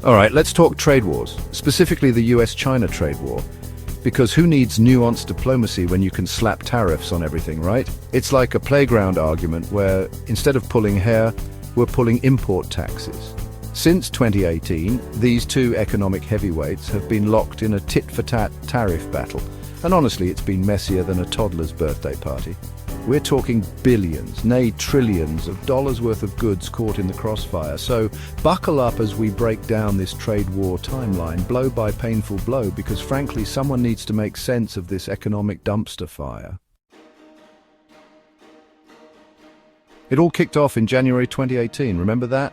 All right, let's talk trade wars, specifically the US-China trade war. Because who needs nuanced diplomacy when you can slap tariffs on everything, right? It's like a playground argument where, instead of pulling hair, we're pulling import taxes. Since 2018, these two economic heavyweights have been locked in a tit-for-tat tariff battle. And honestly, it's been messier than a toddler's birthday party. We're talking billions, nay trillions of dollars worth of goods caught in the crossfire. So buckle up as we break down this trade war timeline, blow by painful blow, because frankly, someone needs to make sense of this economic dumpster fire. It all kicked off in January 2018, remember that?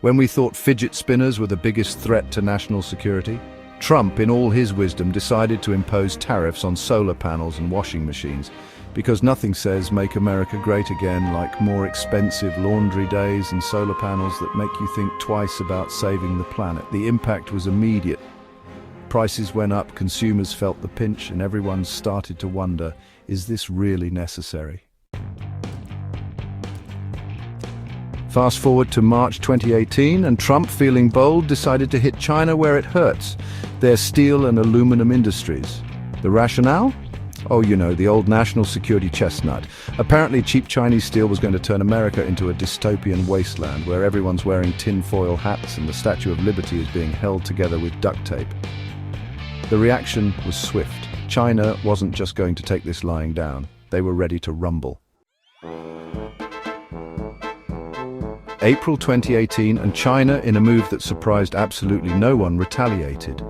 When we thought fidget spinners were the biggest threat to national security? Trump, in all his wisdom, decided to impose tariffs on solar panels and washing machines, because nothing says "Make America Great Again" like more expensive laundry days and solar panels that make you think twice about saving the planet. The impact was immediate. Prices went up, consumers felt the pinch, and everyone started to wonder, is this really necessary? Fast forward to March 2018, and Trump, feeling bold, decided to hit China where it hurts, their steel and aluminum industries. The rationale? Oh, you know, the old national security chestnut. Apparently cheap Chinese steel was going to turn America into a dystopian wasteland where everyone's wearing tin-foil hats and the Statue of Liberty is being held together with duct tape. The reaction was swift. China wasn't just going to take this lying down. They were ready to rumble. April 2018, and China, in a move that surprised absolutely no one, retaliated.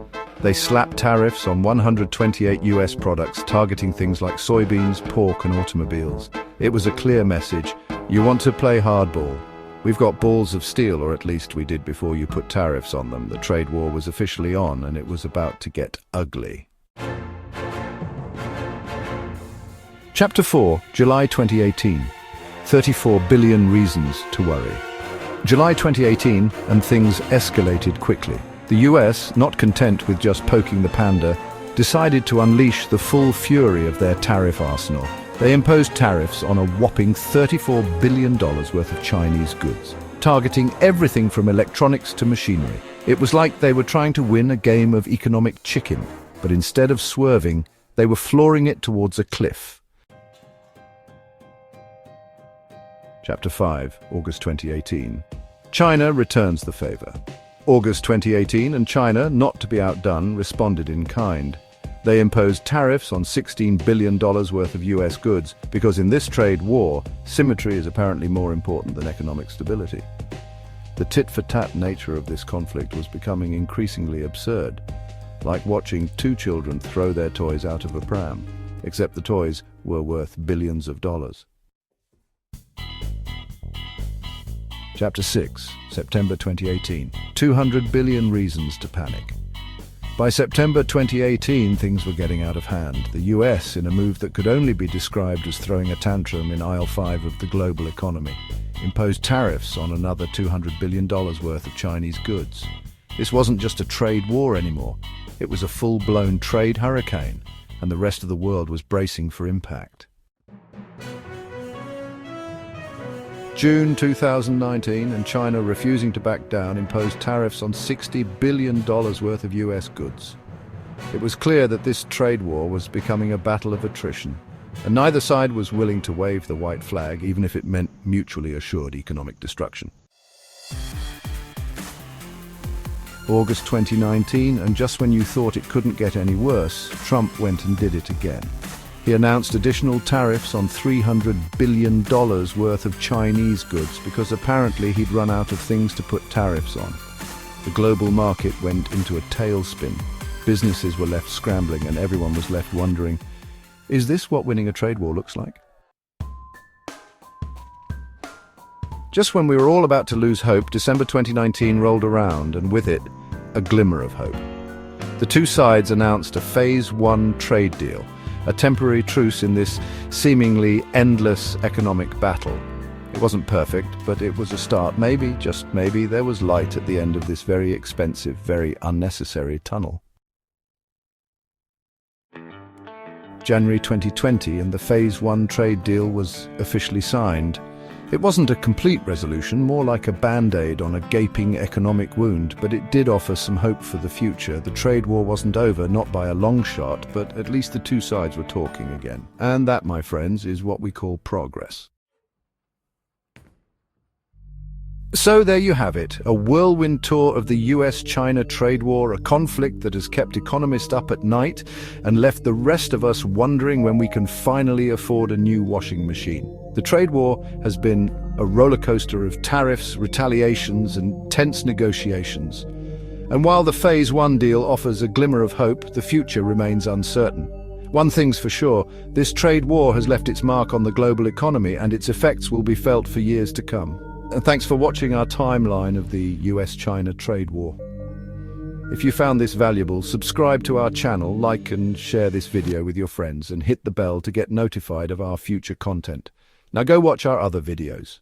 They slapped tariffs on 128 US products, targeting things like soybeans, pork, and automobiles. It was a clear message: you want to play hardball? We've got balls of steel, or at least we did before you put tariffs on them. The trade war was officially on, and it was about to get ugly. Chapter 4, July 2018. 34 billion reasons to worry. July 2018, and things escalated quickly. The US, not content with just poking the panda, decided to unleash the full fury of their tariff arsenal. They imposed tariffs on a whopping $34 billion worth of Chinese goods, targeting everything from electronics to machinery. It was like they were trying to win a game of economic chicken, but instead of swerving, they were flooring it towards a cliff. Chapter 5, August 2018. China returns the favor. August 2018, and China, not to be outdone, responded in kind. They imposed tariffs on $16 billion worth of US goods, because in this trade war, symmetry is apparently more important than economic stability. The tit-for-tat nature of this conflict was becoming increasingly absurd, like watching two children throw their toys out of a pram, except the toys were worth billions of dollars. Chapter 6, September 2018. 200 billion reasons to panic. By September 2018, things were getting out of hand. The US, in a move that could only be described as throwing a tantrum in aisle 5 of the global economy, imposed tariffs on another $200 billion worth of Chinese goods. This wasn't just a trade war anymore. It was a full-blown trade hurricane, and the rest of the world was bracing for impact. June 2019, and China, refusing to back down, imposed tariffs on $60 billion worth of US goods. It was clear that this trade war was becoming a battle of attrition, and neither side was willing to wave the white flag, even if it meant mutually assured economic destruction. August 2019, and just when you thought it couldn't get any worse, Trump went and did it again. He announced additional tariffs on $300 billion worth of Chinese goods because apparently he'd run out of things to put tariffs on. The global market went into a tailspin. Businesses were left scrambling and everyone was left wondering, is this what winning a trade war looks like? Just when we were all about to lose hope, December 2019 rolled around, and with it, a glimmer of hope. The two sides announced a Phase 1 trade deal, a temporary truce in this seemingly endless economic battle. It wasn't perfect, but it was a start. Maybe, just maybe, there was light at the end of this very expensive, very unnecessary tunnel. January 2020, and the Phase 1 trade deal was officially signed. It wasn't a complete resolution, more like a band-aid on a gaping economic wound, but it did offer some hope for the future. The trade war wasn't over, not by a long shot, but at least the two sides were talking again. And that, my friends, is what we call progress. So there you have it, a whirlwind tour of the US-China trade war, a conflict that has kept economists up at night and left the rest of us wondering when we can finally afford a new washing machine. The trade war has been a roller coaster of tariffs, retaliations, and tense negotiations. And while the Phase 1 deal offers a glimmer of hope, the future remains uncertain. One thing's for sure, this trade war has left its mark on the global economy, and its effects will be felt for years to come. And thanks for watching our timeline of the US-China trade war. If you found this valuable, subscribe to our channel, like and share this video with your friends, and hit the bell to get notified of our future content. Now go watch our other videos.